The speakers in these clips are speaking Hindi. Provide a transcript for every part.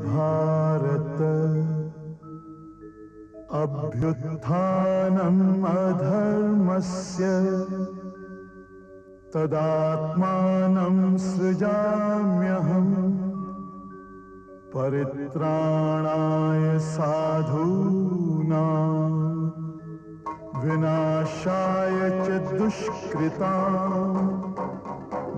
भारत अभ्युत्थानम् अधर्मस्य तदात्मानं सृजाम्यहम् परित्राणाय साधूनां विनाशाय च दुष्कृतां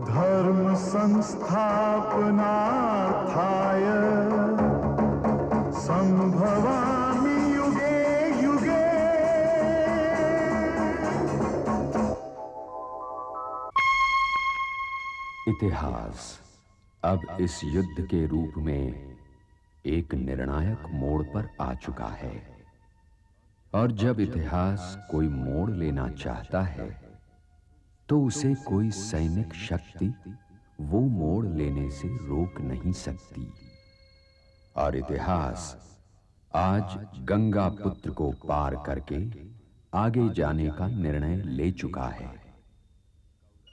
धर्म संस्थापनार्थाय संभवामि युगे युगे। इतिहास अब इस युद्ध के रूप में एक निर्णायक मोड़ पर आ चुका है, और जब इतिहास कोई मोड़ लेना चाहता है तो उसे कोई सैनिक शक्ति वो मोड़ लेने से रोक नहीं सकती। और इतिहास आज गंगा पुत्र को पार करके आगे जाने का निर्णय ले चुका है।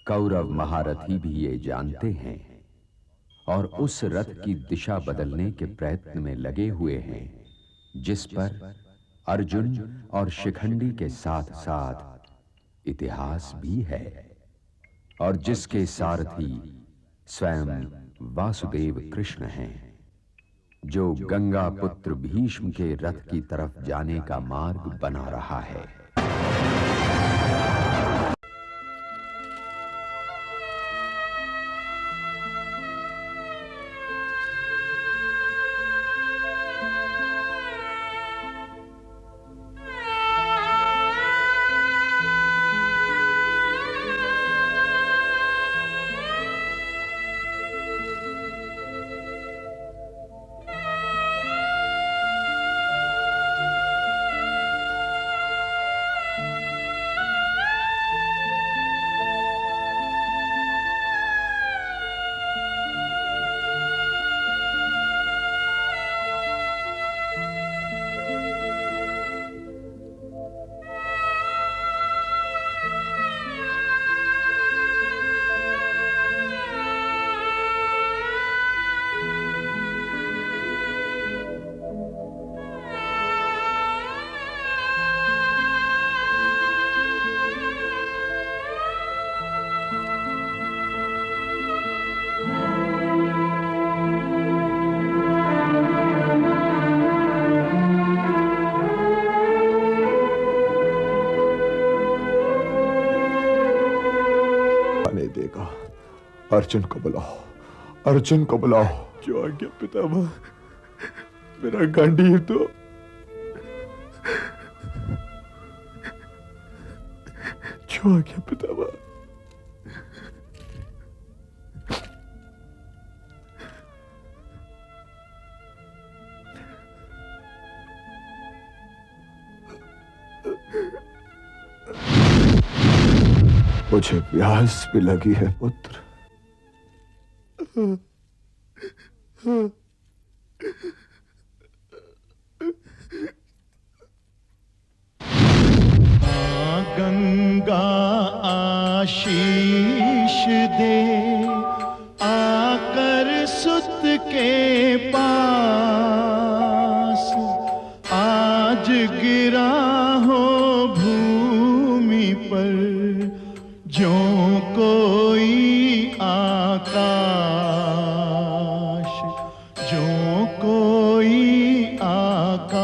कौरव महारथी भी ये जानते हैं और उस रथ की दिशा बदलने के प्रयत्न में लगे हुए हैं जिस पर अर्जुन और शिखंडी के साथ साथ इतिहास भी है, और जिसके सारथी स्वयं वासुदेव कृष्ण हैं, जो गंगा पुत्र भीष्म के रथ की तरफ जाने का मार्ग बना रहा है। अर्जुन को बुलाओ, अर्जुन को बुलाओ। जो आज्ञा पितामह, मेरा गांडीव तो जो आज्ञा पितामह। मुझे प्यास भी लगी है पुत्र। गंगा आशीष दे आकर सुत के पास, आज गिरा हो भूमि पर जो कोई आकाश, जो कोई आकाश।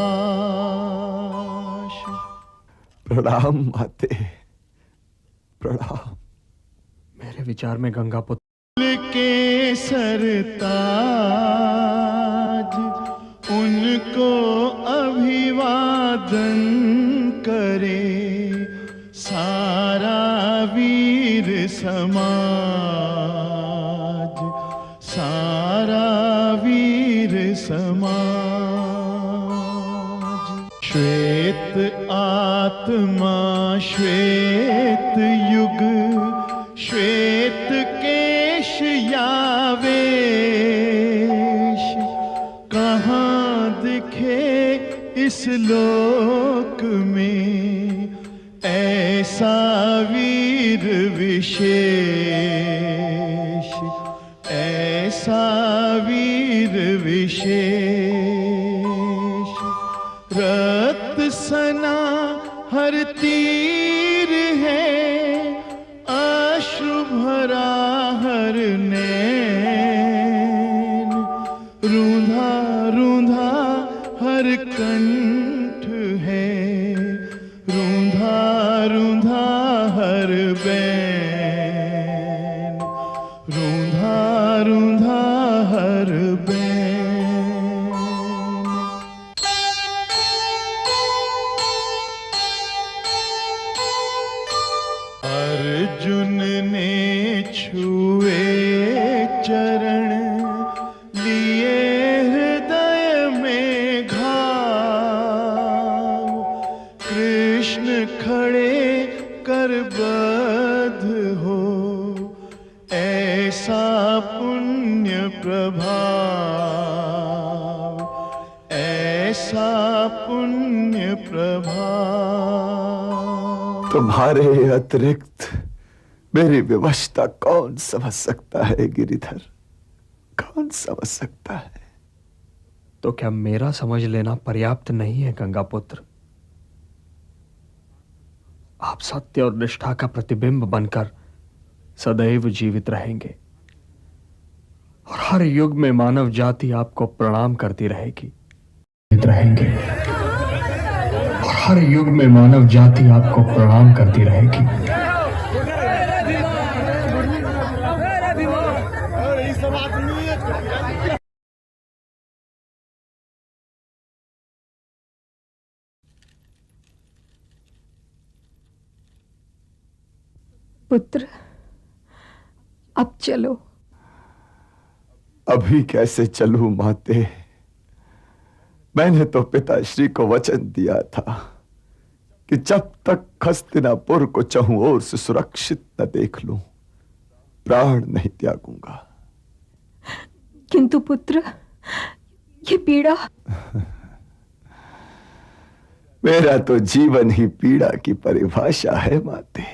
प्रणाम माते, प्रणाम। मेरे विचार में गंगा पुत्र के सरताज उनको अभिवादन करे सारा वीर समाज, सारा वीर समाज। श्वेत आत्मा श्वेत युग, श्वेत केश यावेश, कहाँ दिखे इस लोक में ऐसा वीर विशेष, ऐसा वीर वीर विशेष, रक्त सना हर तीर है, अश्रु भरा हर नैन, रूंधा रूंधा हर कंठ है, रूंधा रूंधा हर बैन, रूंधा रूंधा हर बैन। अर्जुन ने छुए चरण, लिए हृदय में घाव, कृष्ण खड़े कर बद्ध हो, ऐसा पुण्य प्रभाव, ऐसा पुण्य प्रभाव। तुम्हारे अतिरिक्त मेरी विवशता कौन समझ सकता है गिरिधर, कौन समझ सकता है? तो क्या मेरा समझ लेना पर्याप्त नहीं है गंगा पुत्र? आप सत्य और निष्ठा का प्रतिबिंब बनकर सदैव जीवित रहेंगे और हर युग में मानव जाति आपको प्रणाम करती रहेगी, रहेंगे और हर युग में मानव जाति आपको प्रणाम करती रहेगी। पुत्र, अब चलो। अभी कैसे चलूं माते? मैंने तो पिताश्री को वचन दिया था कि जब तक हस्तिनापुर को चाहूं ओर से सुरक्षित न देख लूं, प्राण नहीं त्यागूंगा। किंतु पुत्र, ये पीड़ा। मेरा तो जीवन ही पीड़ा की परिभाषा है माते।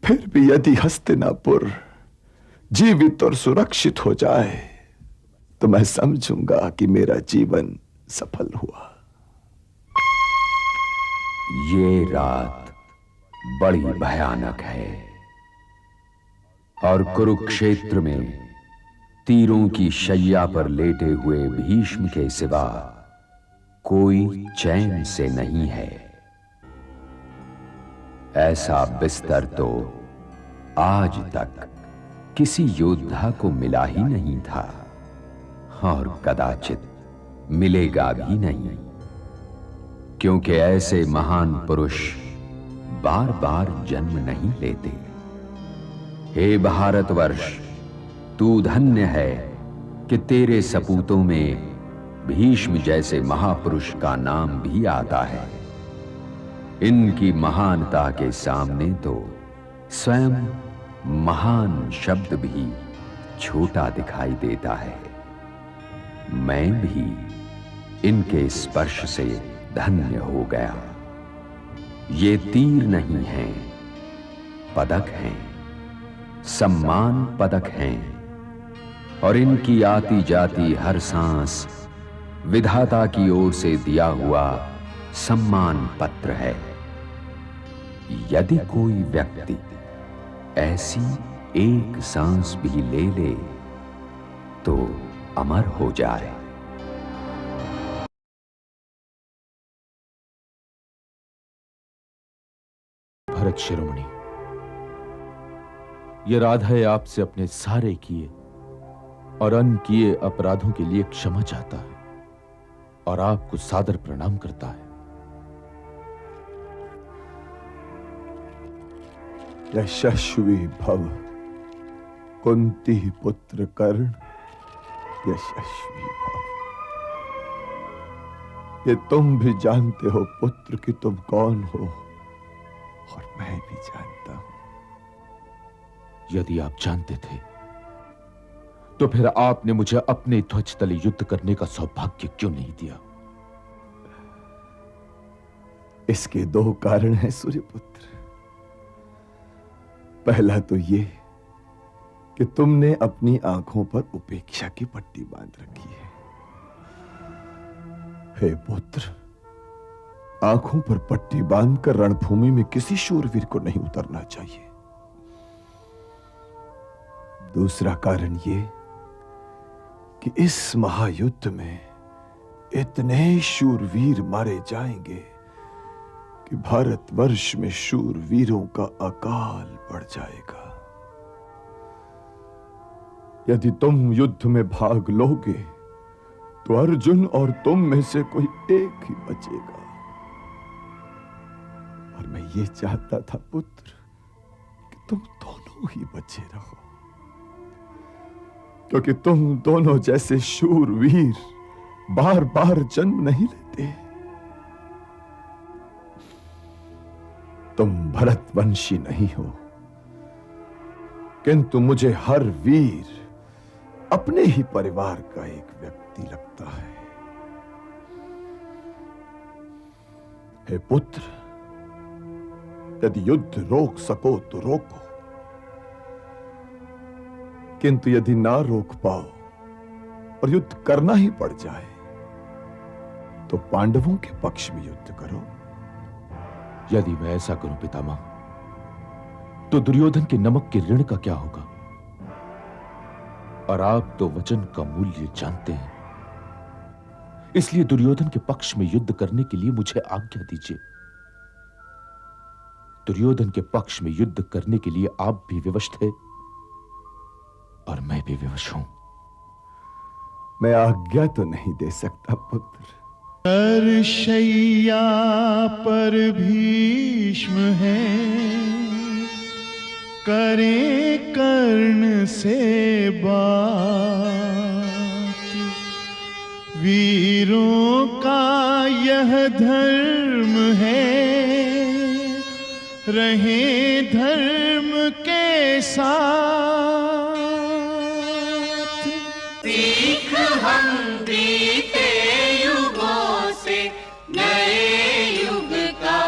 फिर भी यदि हस्तिनापुर जीवित और सुरक्षित हो जाए तो मैं समझूंगा कि मेरा जीवन सफल हुआ। ये रात बड़ी भयानक है और कुरुक्षेत्र में तीरों की शैया पर लेटे हुए भीष्म के सिवा कोई चैन से नहीं है। ऐसा बिस्तर तो आज तक किसी योद्धा को मिला ही नहीं था और कदाचित मिलेगा भी नहीं, क्योंकि ऐसे महान पुरुष बार बार जन्म नहीं लेते। हे भारतवर्ष, तू धन्य है कि तेरे सपूतों में भीष्म जैसे महापुरुष का नाम भी आता है। इनकी महानता के सामने तो स्वयं महान शब्द भी छोटा दिखाई देता है। मैं भी इनके स्पर्श से धन्य हो गया। ये तीर नहीं हैं, पदक हैं, सम्मान पदक हैं, और इनकी आती जाती हर सांस विधाता की ओर से दिया हुआ सम्मान पत्र है। यदि कोई व्यक्ति ऐसी एक सांस भी ले ले तो अमर हो जाए। भरत शिरोमणि, ये राधा आपसे अपने सारे किए और अनकिए अपराधों के लिए क्षमा चाहता है और आपको सादर प्रणाम करता है। यशस्वी भव कुंती पुत्र कर्ण, यशस्वी भव। ये तुम भी जानते हो पुत्र कि तुम कौन हो और मैं भी जानता हूं। यदि आप जानते थे तो फिर आपने मुझे अपने ध्वज तले युद्ध करने का सौभाग्य क्यों नहीं दिया? इसके दो कारण हैं सूर्यपुत्र। पहला तो ये कि तुमने अपनी आंखों पर उपेक्षा की पट्टी बांध रखी है। हे पुत्र, आंखों पर पट्टी बांधकर रणभूमि में किसी शूरवीर को नहीं उतरना चाहिए। दूसरा कारण यह कि इस महायुद्ध में इतने शूरवीर मारे जाएंगे कि भारतवर्ष में शूरवीरों का अकाल पड़ जाएगा। यदि तुम युद्ध में भाग लोगे तो अर्जुन और तुम में से कोई एक ही बचेगा। और मैं ये चाहता था पुत्र कि तुम दोनों ही बचे रहो, क्योंकि तुम दोनों जैसे शूरवीर बार बार जन्म नहीं लेते। तुम भरतवंशी नहीं हो, किंतु मुझे हर वीर अपने ही परिवार का एक व्यक्ति लगता है। हे पुत्र, यदि युद्ध रोक सको तो रोको, किंतु यदि ना रोक पाओ और युद्ध करना ही पड़ जाए तो पांडवों के पक्ष में युद्ध करो। यदि मैं ऐसा करूं पितामह, तो दुर्योधन के नमक के ऋण का क्या होगा? और आप तो वचन का मूल्य जानते हैं, इसलिए दुर्योधन के पक्ष में युद्ध करने के लिए मुझे आज्ञा दीजिए। दुर्योधन के पक्ष में युद्ध करने के लिए आप भी विवश थे और मैं भी विवश हूं। मैं आज्ञा तो नहीं दे सकता पुत्र। शैया पर भीष्म है, करें कर्ण से बात। वीरों का यह धर्म है, रहे धर्म के साथ। सीख हम बीते युगों से नए युग का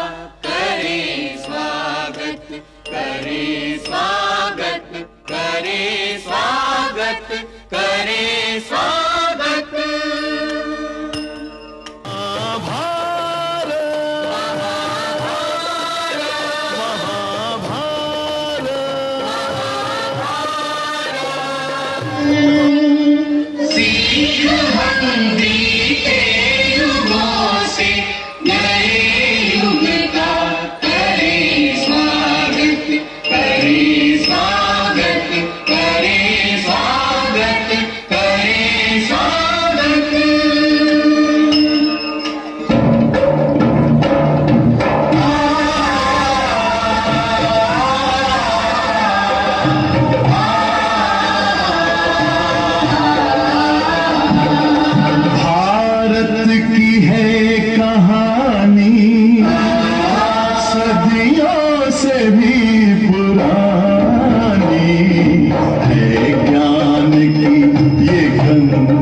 करें स्वागत, करें स्वागत, करें स्वागत, करें स्वागत। सीख हम बीते युगों से नए युग का करें स्वागत, करें स्वागत, करें स्वागत, करें स्वागत। भारत की है कहानी सदियों से भी पुरानी, है ज्ञान की ये गंगा